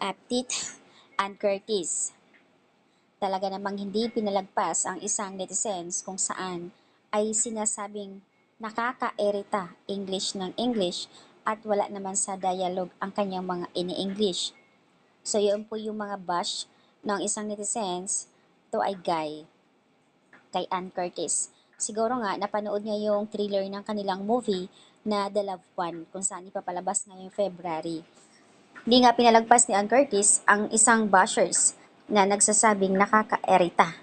Aptit and Curtis. Talaga namang hindi pinalagpas ang isang netizens kung saan ay sinasabing nakakairita English ng English at wala naman sa dialogue ang kanyang mga ini-English. So yun po yung mga bash ng isang netizens, to ay guy, kay Ann Curtis. Siguro nga napanood niya yung trailer ng kanilang movie na The Loved One kung saan ipapalabas ngayong February. Hindi nga pinalagpas ni Ann Curtis ang isang bashers na nagsasabing nakakaerita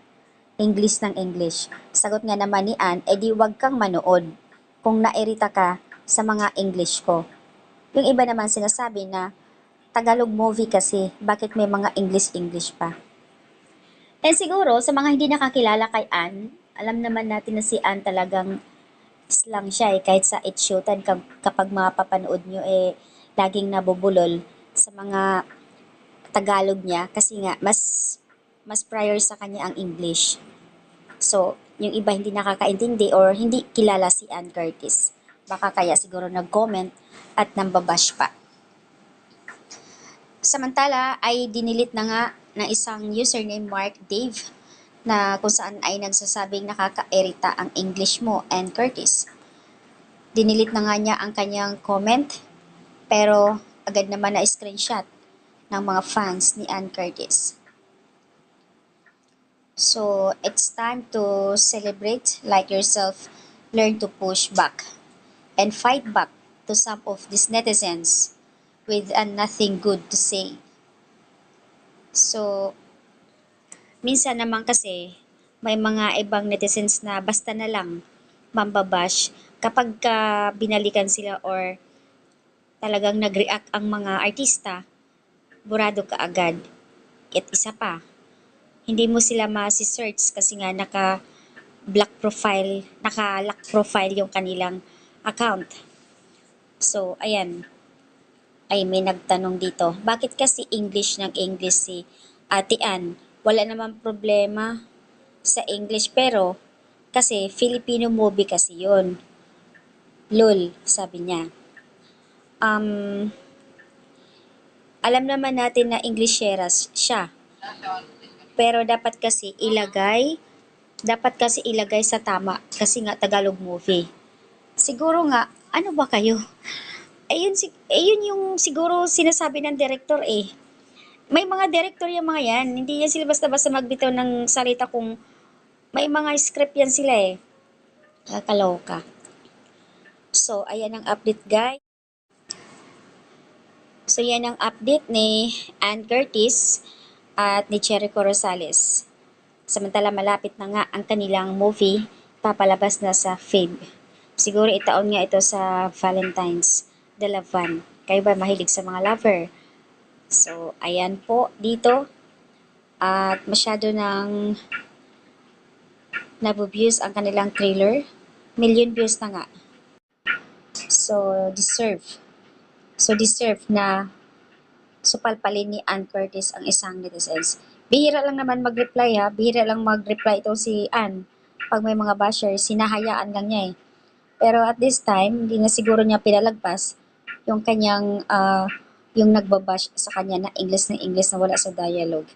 English ng English. Sagot nga naman ni Ann, edi wag kang manood kung nairita ka sa mga English ko. Yung iba naman sinasabi na Tagalog movie kasi, bakit may mga English pa? And siguro, sa mga hindi nakakilala kay Ann, alam naman natin na si Ann talagang slang siya kahit sa It's Showtime kapag mapapanood nyo laging nabubulol sa mga Tagalog niya kasi nga mas prior sa kanya ang English. So, yung iba hindi nakakaintindi or hindi kilala si Ann Curtis. Baka kaya siguro nag-comment at nambabash pa. Samantala ay dinilit na nga ng isang username Mark Dave na kung saan ay nagsasabing nakakairita ang English mo, Ann Curtis. Dinilit na nga niya ang kanyang comment pero agad naman na screenshot ng mga fans ni Ann Curtis. So, it's time to celebrate like yourself, learn to push back, and fight back to some of these netizens with nothing good to say. So, minsan naman kasi, may mga ibang netizens na basta na lang mambabash kapag binalikan sila or talagang nag-react ang mga artista, burado ka agad. At isa pa, hindi mo sila ma-search kasi nga naka-lock profile yung kanilang account. So, ayan, ay may nagtanong dito, bakit kasi English ng English si Ate Ann? Wala namang problema sa English pero kasi Filipino movie kasi yun. Lol, sabi niya. Alam naman natin na Englishera siya. Pero dapat kasi ilagay sa tama kasi nga Tagalog movie. Siguro nga, ano ba kayo? Ayun yung siguro sinasabi ng director eh. May mga director yung mga yan. Hindi yan sila basta-basta magbitaw ng salita kung may mga script yan sila eh. Kakaloka. So, ayan ang update guys. So, yan ang update ni Ann Curtis at ni Jericho Rosales. Samantala, malapit na nga ang kanilang movie, papalabas na sa Feb. Siguro itaon nga ito sa Valentine's, The Love One. Kayo ba mahilig sa mga lover? So, ayan po dito. At masyado nang nabubuse ang kanilang trailer. Million views na nga. So, deserve na supalpalin ni Ann Curtis ang isang netizens. Bihira lang naman mag-reply ha. Bihira lang mag-reply ito si Ann. Pag may mga bashers, sinahayaan lang niya eh. Pero at this time, hindi na siguro niya pinalagpas yung kanyang, yung nagbabash sa kanya na English na wala sa dialogue.